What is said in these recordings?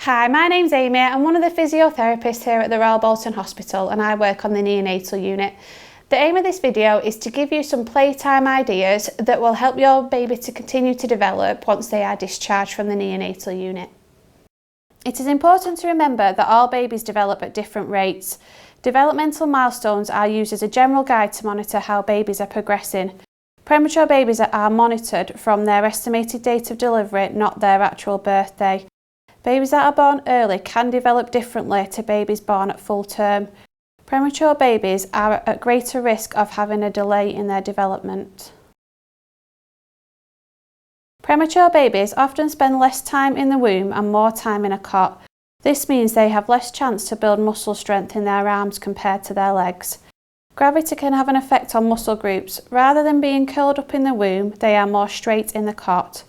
Hi, my name's Amy. I'm one of the physiotherapists here at the Royal Bolton Hospital and I work on the neonatal unit. The aim of this video is to give you some playtime ideas that will help your baby to continue to develop once they are discharged from the neonatal unit. It is important to remember that all babies develop at different rates. Developmental milestones are used as a general guide to monitor how babies are progressing. Premature babies are monitored from their estimated date of delivery, not their actual birthday. Babies that are born early can develop differently to babies born at full term. Premature babies are at greater risk of having a delay in their development. Premature babies often spend less time in the womb and more time in a cot. This means they have less chance to build muscle strength in their arms compared to their legs. Gravity can have an effect on muscle groups. Rather than being curled up in the womb, they are more straight in the cot.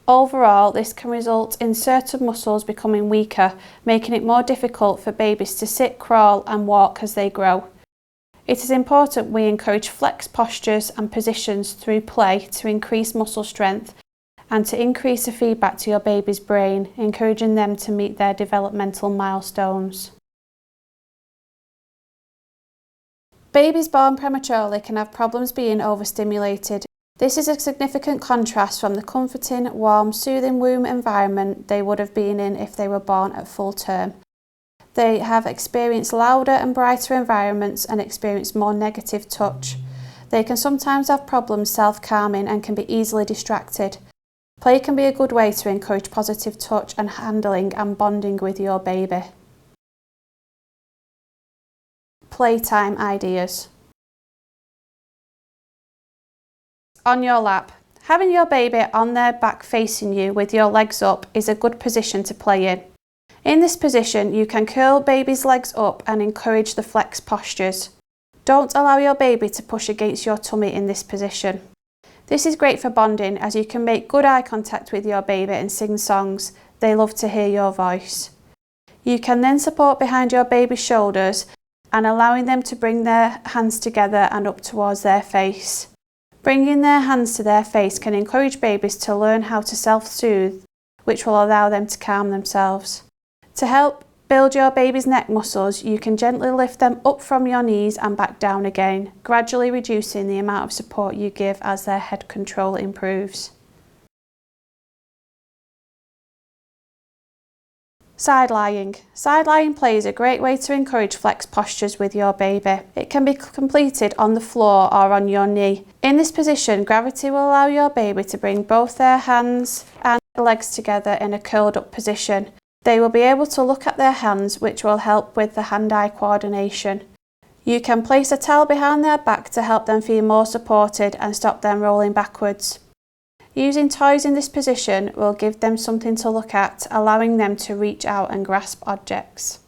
Overall, this can result in certain muscles becoming weaker, making it more difficult for babies to sit, crawl and walk as they grow. It is important we encourage flex postures and positions through play to increase muscle strength and to increase the feedback to your baby's brain, encouraging them to meet their developmental milestones. Babies born prematurely can have problems being overstimulated. This is a significant contrast from the comforting, warm, soothing womb environment they would have been in if they were born at full term. They have experienced louder and brighter environments and experienced more negative touch. They can sometimes have problems self-calming and can be easily distracted. Play can be a good way to encourage positive touch and handling and bonding with your baby. Playtime ideas. On your lap. Having your baby on their back facing you with your legs up is a good position to play in. In this position, you can curl baby's legs up and encourage the flex postures. Don't allow your baby to push against your tummy in this position. This is great for bonding as you can make good eye contact with your baby and sing songs. They love to hear your voice. You can then support behind your baby's shoulders and allowing them to bring their hands together and up towards their face. Bringing their hands to their face can encourage babies to learn how to self-soothe, which will allow them to calm themselves. To help build your baby's neck muscles, you can gently lift them up from your knees and back down again, gradually reducing the amount of support you give as their head control improves. Side lying. Side lying play is a great way to encourage flex postures with your baby. It can be completed on the floor or on your knee. In this position, gravity will allow your baby to bring both their hands and legs together in a curled up position. They will be able to look at their hands, which will help with the hand-eye coordination. You can place a towel behind their back to help them feel more supported and stop them rolling backwards. Using toys in this position will give them something to look at, allowing them to reach out and grasp objects.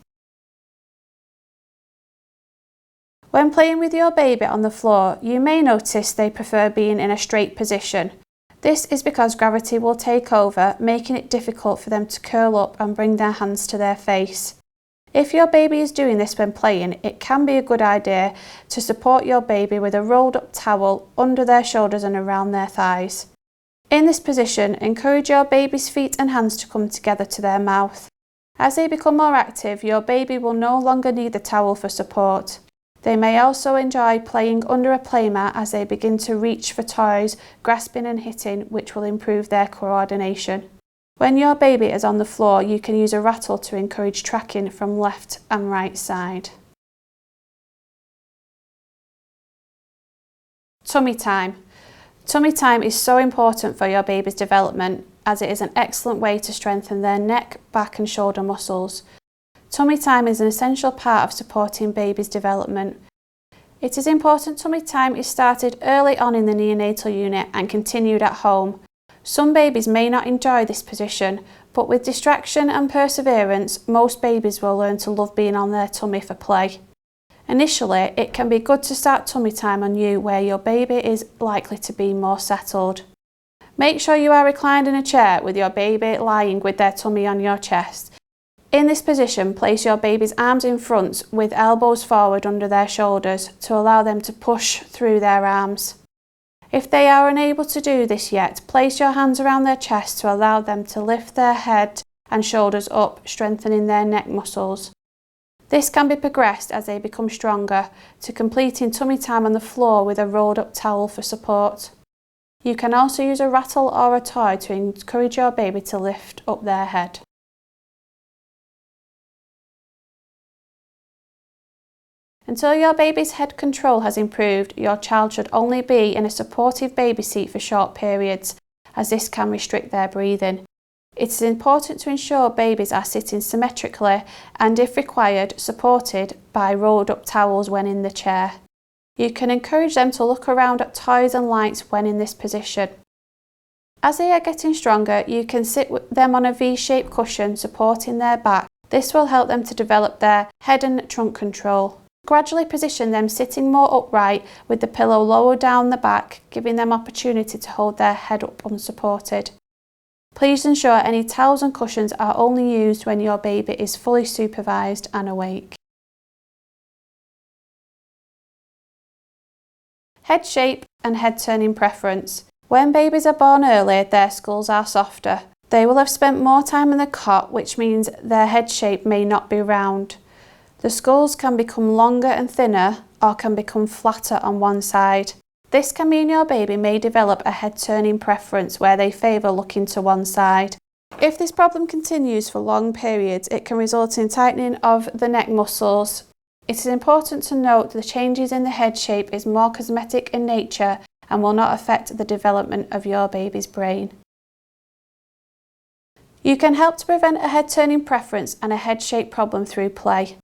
When playing with your baby on the floor, you may notice they prefer being in a straight position. This is because gravity will take over, making it difficult for them to curl up and bring their hands to their face. If your baby is doing this when playing, it can be a good idea to support your baby with a rolled up towel under their shoulders and around their thighs. In this position, encourage your baby's feet and hands to come together to their mouth. As they become more active, your baby will no longer need the towel for support. They may also enjoy playing under a playmat as they begin to reach for toys, grasping and hitting, which will improve their coordination. When your baby is on the floor, you can use a rattle to encourage tracking from left and right side. Tummy time. Tummy time is so important for your baby's development as it is an excellent way to strengthen their neck, back and shoulder muscles. Tummy time is an essential part of supporting baby's development. It is important tummy time is started early on in the neonatal unit and continued at home. Some babies may not enjoy this position, but with distraction and perseverance, most babies will learn to love being on their tummy for play. Initially, it can be good to start tummy time on you where your baby is likely to be more settled. Make sure you are reclined in a chair with your baby lying with their tummy on your chest. In this position, place your baby's arms in front with elbows forward under their shoulders to allow them to push through their arms. If they are unable to do this yet, place your hands around their chest to allow them to lift their head and shoulders up, strengthening their neck muscles. This can be progressed as they become stronger to completing tummy time on the floor with a rolled up towel for support. You can also use a rattle or a toy to encourage your baby to lift up their head. Until your baby's head control has improved, your child should only be in a supportive baby seat for short periods, as this can restrict their breathing. It is important to ensure babies are sitting symmetrically and, if required, supported by rolled up towels when in the chair. You can encourage them to look around at toys and lights when in this position. As they are getting stronger, you can sit them on a V-shaped cushion supporting their back. This will help them to develop their head and trunk control. Gradually position them sitting more upright with the pillow lower down the back, giving them opportunity to hold their head up unsupported. Please ensure any towels and cushions are only used when your baby is fully supervised and awake. Head shape and head turning preference. When babies are born early, their skulls are softer. They will have spent more time in the cot, which means their head shape may not be round. The skulls can become longer and thinner or can become flatter on one side. This can mean your baby may develop a head turning preference where they favour looking to one side. If this problem continues for long periods, it can result in tightening of the neck muscles. It is important to note the changes in the head shape is more cosmetic in nature and will not affect the development of your baby's brain. You can help to prevent a head turning preference and a head shape problem through play.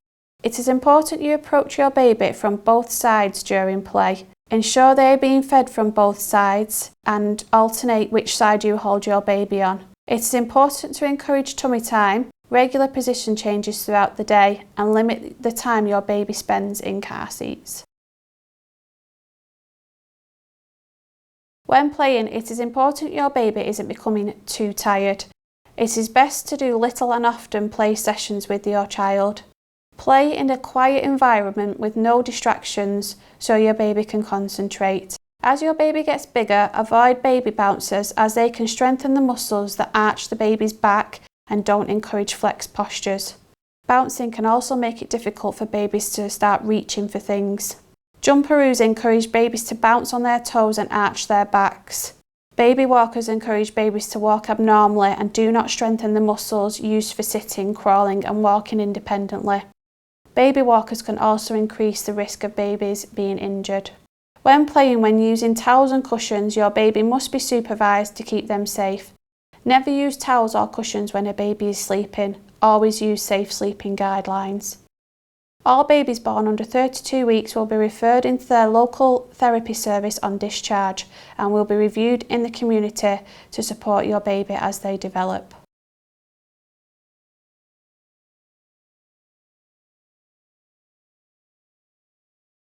It is important you approach your baby from both sides during play. Ensure they are being fed from both sides and alternate which side you hold your baby on. It is important to encourage tummy time, regular position changes throughout the day, and limit the time your baby spends in car seats. When playing, it is important your baby isn't becoming too tired. It is best to do little and often play sessions with your child. Play in a quiet environment with no distractions so your baby can concentrate. As your baby gets bigger, avoid baby bouncers as they can strengthen the muscles that arch the baby's back and don't encourage flexed postures. Bouncing can also make it difficult for babies to start reaching for things. Jumperoos encourage babies to bounce on their toes and arch their backs. Baby walkers encourage babies to walk abnormally and do not strengthen the muscles used for sitting, crawling and walking independently. Baby walkers can also increase the risk of babies being injured. When playing, when using towels and cushions, your baby must be supervised to keep them safe. Never use towels or cushions when a baby is sleeping. Always use safe sleeping guidelines. All babies born under 32 weeks will be referred into their local therapy service on discharge and will be reviewed in the community to support your baby as they develop.